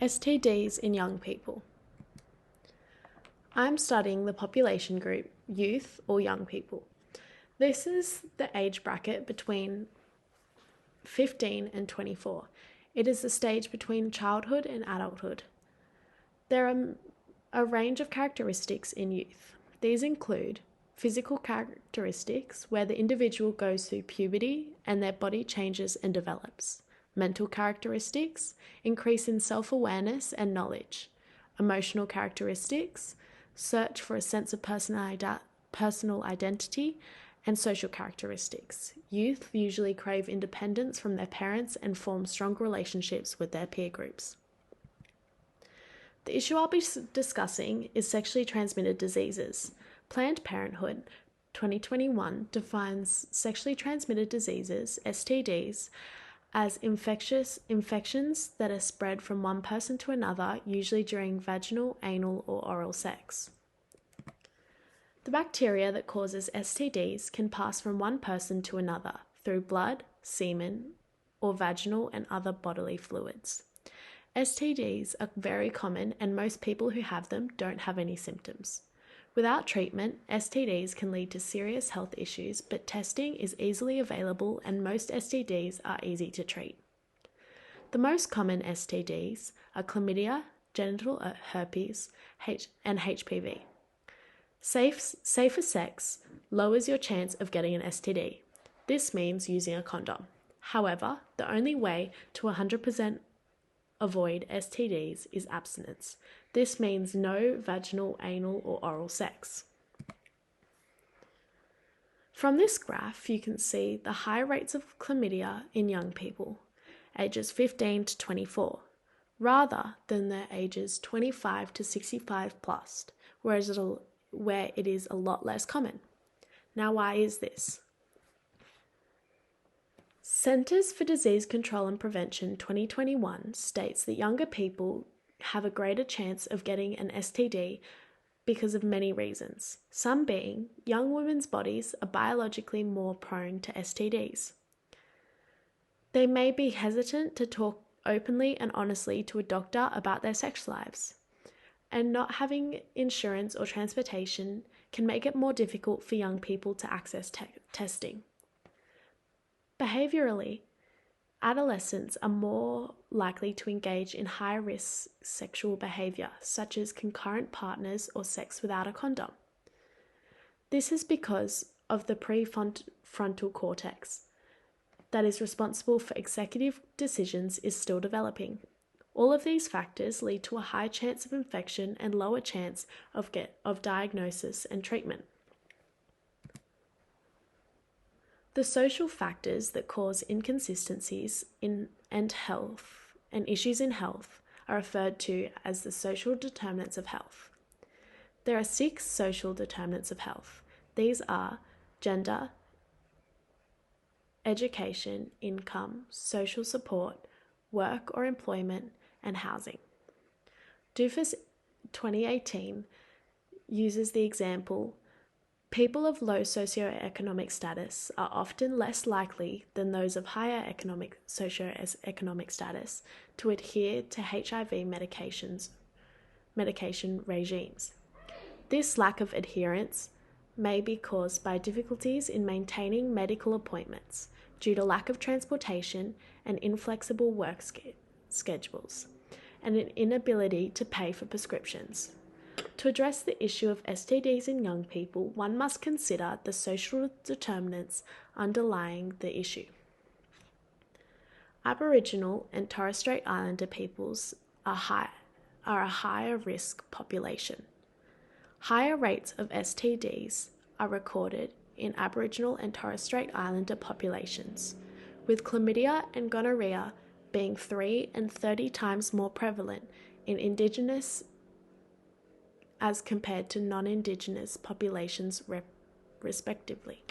STDs in young people. I'm studying the population group youth or young people. This is the age bracket between 15 and 24. It is the stage between childhood and adulthood. There are a range of characteristics in youth. These include physical characteristics, where the individual goes through puberty and their body changes and develops. Mental characteristics, increase in self-awareness and knowledge. Emotional characteristics, search for a sense of personal identity, and social characteristics. Youth usually crave independence from their parents and form strong relationships with their peer groups. The issue I'll be discussing is sexually transmitted diseases. Planned Parenthood 2021 defines sexually transmitted diseases, STDs, as infections that are spread from one person to another, usually during vaginal, anal, or oral sex. The bacteria that causes STDs can pass from one person to another through blood, semen, or vaginal and other bodily fluids. STDs are very common, and most people who have them don't have any symptoms. Without treatment, STDs can lead to serious health issues, but testing is easily available and most STDs are easy to treat. The most common STDs are chlamydia, genital herpes, and HPV. Safer sex lowers your chance of getting an STD. This means using a condom. However, the only way to 100% avoid STDs is abstinence. This means no vaginal, anal, or oral sex. From this graph, you can see the high rates of chlamydia in young people, ages 15 to 24, rather than the ages 25 to 65 plus, where it is a lot less common. Now, why is this? Centers for Disease Control and Prevention 2021 states that younger people have a greater chance of getting an STD because of many reasons, some being young women's bodies are biologically more prone to STDs. They may be hesitant to talk openly and honestly to a doctor about their sex lives, and not having insurance or transportation can make it more difficult for young people to access testing. Behaviorally, adolescents are more likely to engage in high-risk sexual behavior, such as concurrent partners or sex without a condom. This is because of the prefrontal cortex that is responsible for executive decisions is still developing. All of these factors lead to a high chance of infection and lower chance of diagnosis and treatment. The social factors that cause inconsistencies and health and issues in health are referred to as the social determinants of health. There are 6 social determinants of health. These are gender, education, income, social support, work or employment, and housing. DOOFUS 2018 uses the example: people of low socioeconomic status are often less likely than those of higher socioeconomic status to adhere to HIV medication regimes. This lack of adherence may be caused by difficulties in maintaining medical appointments due to lack of transportation and inflexible work schedules, and an inability to pay for prescriptions. To address the issue of STDs in young people, one must consider the social determinants underlying the issue. Aboriginal and Torres Strait Islander peoples are a higher risk population. Higher rates of STDs are recorded in Aboriginal and Torres Strait Islander populations, with chlamydia and gonorrhea being 3 and 30 times more prevalent in Indigenous as compared to non-Indigenous populations respectively.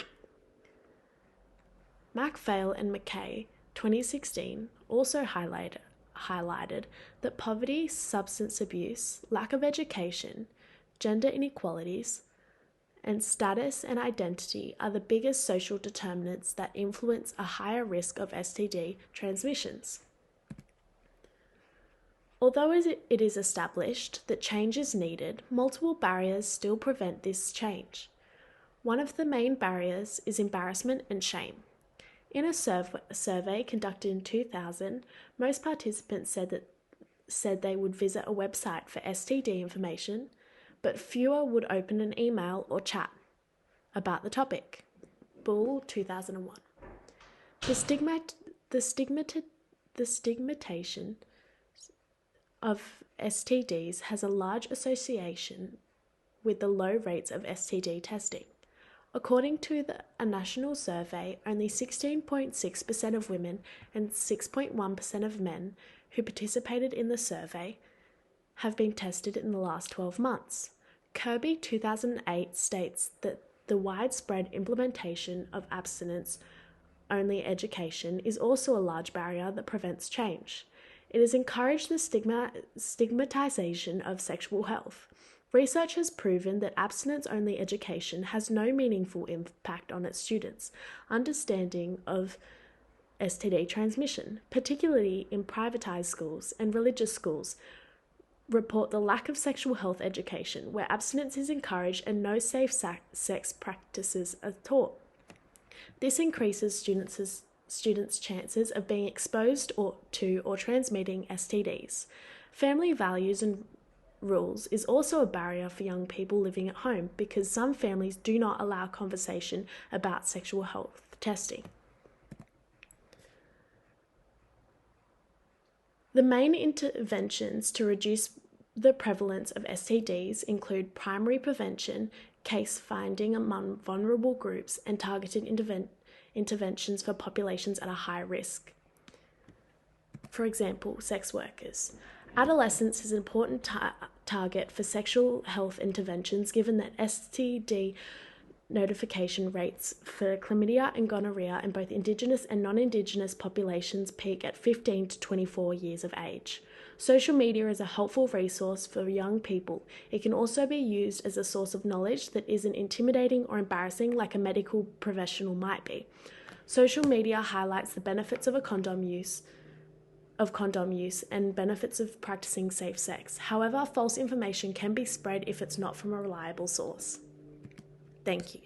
MacPhail and McKay 2016 also highlighted that poverty, substance abuse, lack of education, gender inequalities, and status and identity are the biggest social determinants that influence a higher risk of STD transmissions. Although it is established that change is needed, multiple barriers still prevent this change. One of the main barriers is embarrassment and shame. In a survey conducted in 2000, most participants said they would visit a website for STD information, but fewer would open an email or chat about the topic. Bull, 2001. The stigmatization of STDs has a large association with the low rates of STD testing. According to a national survey, only 16.6% of women and 6.1% of men who participated in the survey have been tested in the last 12 months. Kirby 2008 states that the widespread implementation of abstinence-only education is also a large barrier that prevents change. It has encouraged the stigmatization of sexual health. Research has proven that abstinence-only education has no meaningful impact on its students' understanding of STD transmission, particularly in privatized schools and religious schools, report the lack of sexual health education, where abstinence is encouraged and no safe sex practices are taught. This increases students' chances of being exposed to or transmitting STDs. Family values and rules is also a barrier for young people living at home because some families do not allow conversation about sexual health testing. The main interventions to reduce the prevalence of STDs include primary prevention, case finding among vulnerable groups, and targeted interventions for populations at a high risk. For example, sex workers. Adolescence is an important target for sexual health interventions given that STD notification rates for chlamydia and gonorrhea in both Indigenous and non-Indigenous populations peak at 15 to 24 years of age. Social media is a helpful resource for young people. It can also be used as a source of knowledge that isn't intimidating or embarrassing like a medical professional might be. Social media highlights the benefits of condom use and benefits of practicing safe sex. However, false information can be spread if it's not from a reliable source. Thank you.